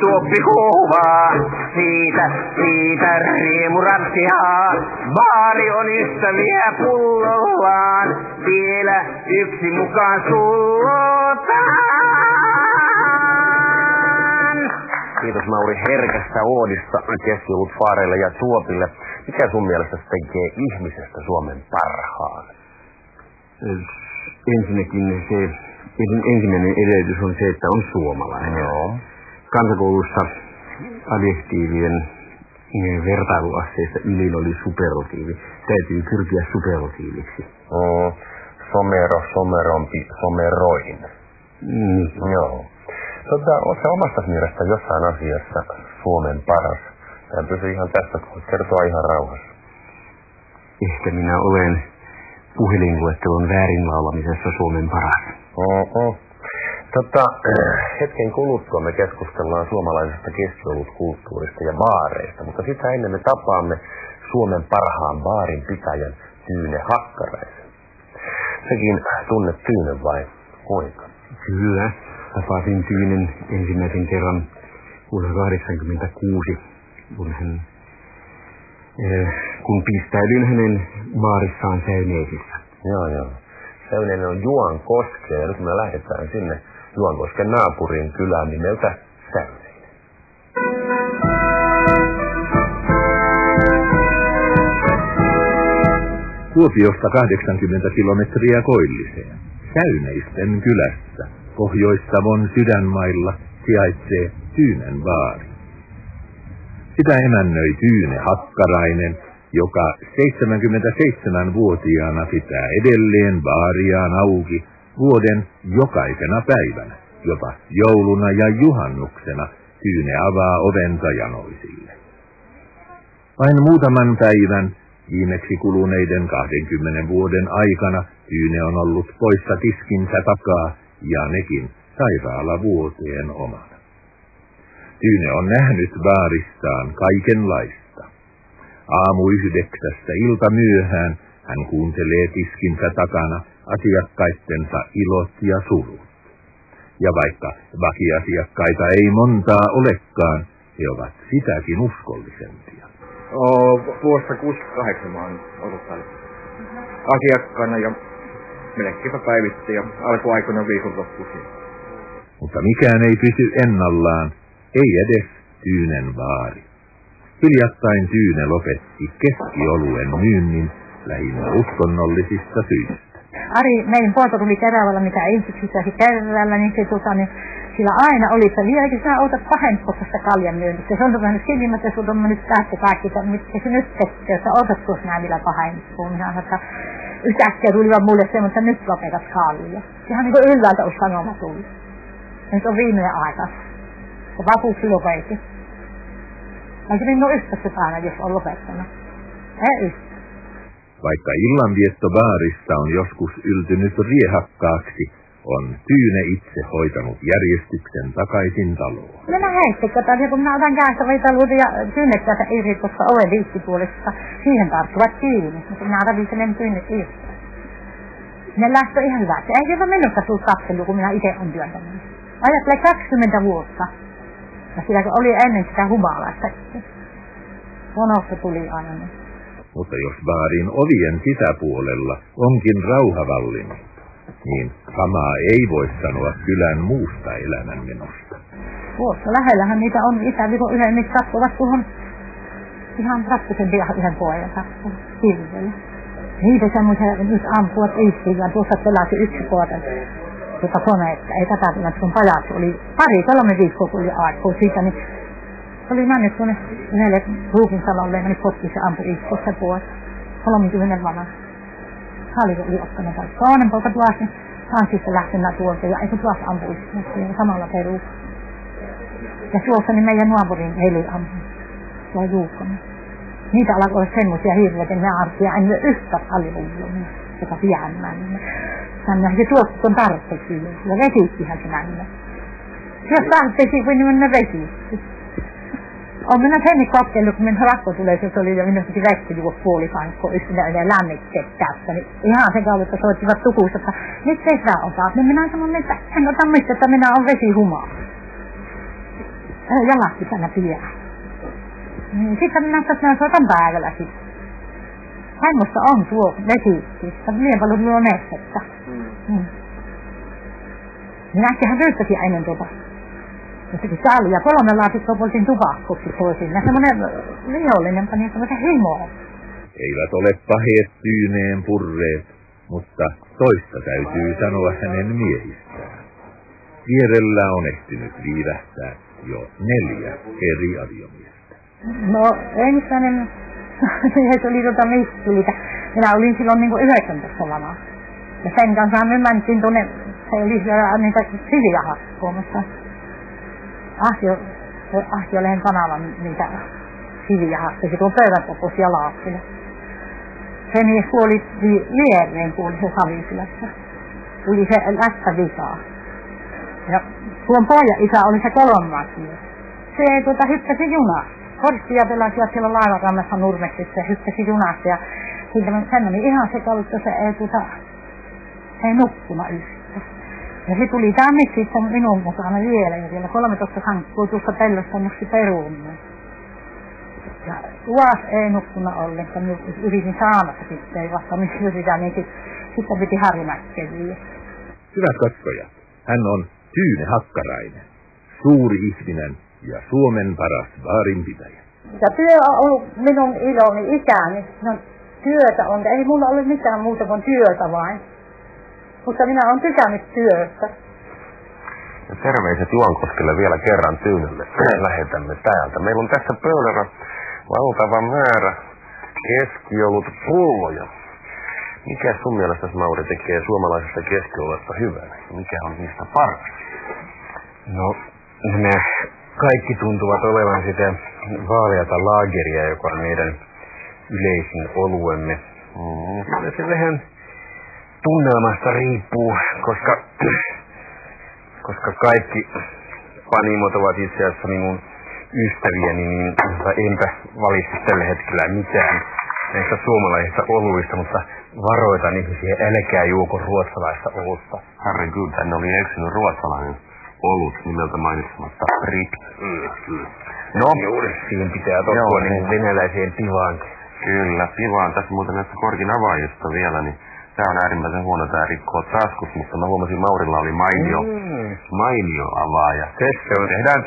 Tuoppi huuvaa, siitä riemurapsihaa. Baari on ystäviä pullollaan, vielä yksi mukaan sullotaan. Kiitos Mauri herkästä oodista keskiolut Faareille ja Tuopille. Mikä sun mielestä tekee ihmisestä Suomen parhaan? Ensinnäkin ensimmäinen edellytys on se, että on suomalainen. Joo. Kansakoulussa adjektiivien vertailuasteista ylin oli superlatiivi. Täytyy pyrkiä superlatiiviksi. Somero, somerompi, someroin. Joo. Oletko omasta mielestä jossain asiassa Suomen paras? Tämä pysyy ihan tästä, kun kertoa ihan rauhassa. Ehkä minä olen puhelinluettelon väärin laulamisessa Suomen paras. Hetken kuluttua me keskustellaan suomalaisesta keskiolutkulttuurista ja baareista, mutta sitä ennen me tapaamme Suomen parhaan baarin pitäjän Tyyne Hakkaraisen. Sekin tunnet Tyynen vai kuinka? Kyllä, tapasin Tyynen ensimmäisen kerran vuonna 1986, kun pistäydyin hänen baarissaan Säyneisissä. Joo. Säyneinen on Juankoske ja nyt me lähdetään sinne Juankosken naapurin kylään nimeltä Säyneinen. Kuopiosta 80 kilometriä koilliseen. Säyneisten kylässä, Pohjois-Savon sydänmailla, sijaitsee Tyynen baari. Sitä emännöi Tyyne Hakkarainen, joka 77-vuotiaana pitää edelleen baariaan auki vuoden jokaisena päivänä, jopa jouluna ja juhannuksena Tyyne avaa ovensa janoisille. Vain muutaman päivän viimeksi kuluneiden 20 vuoden aikana Tyyne on ollut poissa tiskinsä takaa ja nekin sairaalavuoteen omana. Tyyne on nähnyt baarissaan kaikenlaista. Aamu 9 ilta myöhään hän kuuntelee tiskinsä takana asiakkaistensa ilot ja surut. Ja vaikka vakiasiakkaita ei montaa olekaan, he ovat sitäkin uskollisempia. Vuosta 68 mä oon ollut täällä asiakkaana ja melkeinpä päivittäin ja alkuaikoina viikonloppuisin. Mutta mikään ei pysy ennallaan, ei edes Tyynen baari. Hiljattain Tyyne lopetti keskioluen myynnin lähinnä uskonnollisista syistä. Ari, meidän puolta tuli Keravalla, mitä ensiksi saisi Keravalla, niin sillä aina oli, että vieläkin sä otat 2 sitä kaljan myynnissä. Se on tuollainen silmät, että sulta nyt päästä kaikki, mitä se nyt tekee, että otat tuossa näin vielä 2. Minä sanoin, että yhtäkkiä tulivat mulle semmoinen, että nyt lopetat kallia. Ihan niin kuin ylhäältä olisi sanoma tullut. Nyt on viimeinen aika. Se vapuuksi lopetti. Vaikka minun on yhtäkkiä aina, jos on lopettanut. Ei yhtä. Vaikka illanvietto baarissa on joskus yltynyt riehakkaaksi, on Tyyne itse hoitanut järjestyksen takaisin taloon. Minä heittäkään, kun minä otan käistä veitaluuta ja Tyynettäitä irti tuossa oven viissipuolesta. Siihen tarttuvat kiinni, mutta minä ravitelen Tyynet irti. Ne lähtö ihan hyväksi. Ei jopa minulta tullut katselu, kun minä itse on työntänyt. Ajattele 20 vuotta. Ja sillä oli ennen sitä humalaista. Huonosta tuli aina. Mutta jos baarin ovien sisäpuolella onkin rauha vallinnut, niin samaa ei voi sanoa kylän muusta elämänmenosta. Tuossa lähellähän niitä on isäviikon yhden, mitkä sattuvat tuohon ihan ratkuisen yhden pojan sattuvat hirveellä. Niitä semmoisia nyt ampuvat istiin ja tuossa pelasi yksi puolta koneetta. Ei tätä tunnet, kun pajattu oli 2-3 viikkoa, kun oli aikaa siitä, niin oli mennyt tuonne yhdelle ruukinsalolle, niin potki se ampui iskossa puolta. 30 vanha. Halli oli ottanut kaikki. Toinen poika tuossa, niin hän sitten lähtenä tuolta ja ei se tuossa ampui iskossa. Samalla peruu. Ja tuossa niin meidän naapurin Heli ampui. Se on Juukkonen. Niitä alkoi olla semmoisia hirveitä, ne arsia en ole yhtä hallivuudella, joka pian mennä. Tänne se tuossa on tarpeeksi ja vesittihän se mennä. Jos tarpeeksi, kun ne vesitti. Olen minä sen kokeillut, kun minun rakko tulee, se oli jo minun piti vetti juo puolikankko, yhdellä lämmitteet tässä. Niin ihan sen kautta, että soittivat tukuissa, että nyt ei saa ottaa. Niin minä sanon, että en ota mistä, että minä olen vesihumaa. Jalat pitää pian. Niin sitten minä soitan päivällä sitten. Semmoista on tuo vesitistä. Mie paljon minulla on nestettä. Minäkin ryyttäsin ennen tuota. Jostakin sääli ja 3 laatikkoa poltin tupakkoksi toisin. Ja semmoinen vihollinen pani semmoisen himoon. Eivät ole paheet tyyneen purreet, mutta toista täytyy sanoa hänen miehistään. Vierellä on ehtinyt viivähtää jo 4 eri aviomiestä. No ensimmäinen se oli Miskilitä. Minä olin silloin niin kuin 19 vanha. Ja sen kanssa me mentiin tuonne, se oli siellä niitä siviä hakkuumassa. Ahtiolehen kanavan niitä siviä hakkuisi tuon pöydänpokus ja Laaksilla. Se mies kuoli viereen kuoli se Savikylässä. Tuli se lättä vikaa. Ja tuon pojan isä oli se 3. mies. Se hyppäsi junasta. Korstia pelasivat siellä laivarannassa Nurmeksissa ja hyppäsi junasta. Ja sitten sen oli ihan sekavutta, se ei nukkunut yhtä. Ja se tuli tänne sitten minun mukana vielä. Ja vielä 13 hankkuu tuossa pellosta nosti peruunne. Ja tuossa ei nukkunut ollenkaan. Yritin saamassa sitten vasta missä yritän, niin sitten piti Harjumäkkeen viedä. Hyvät katsojat, hän on Tyyne Hakkarainen, suuri ihminen ja Suomen paras baarinpitäjä. Ja työ on ollut minun iloni ikäni. No, työtä on. Ei mulla ole mitään muuta kuin työtä vain. Mutta minä olen tykännyt työstä. Ja terveiset Juankoskelle vielä kerran Tyynelle. Lähetämme täältä. Meillä on tässä pöydällä valtava määrä keskiolutpulloja. Mikä sun mielestä, Mauri, tekee suomalaisesta keskiolesta hyvän? Mikä on niistä paras? No, ne kaikki tuntuvat olevan sitä vaaleata laageria, joka on meidän yleisin oluemme. Se vähän tunnelmasta riippuu, koska kaikki panimot ovat itse asiassa minun ystäviäni, niin enpä valisi tällä hetkellä mitään näistä suomalaisista oluista, mutta varoitan ihmisiä, älkää juoko ruotsalaista olutta. Harry, kyllä tänne oli eksynyt ruotsalainen olut nimeltä mainitsematta Prips. No, juuri siihen pitää tottua niin venäläiseen pivaan. Kyllä, pivaan. Tässä muuten näistä korkin avaajista vielä, niin tää on äärimmäisen huono, tää rikkoo taskus, mutta mä huomasin Maurilla oli mainio avaaja. Tehdään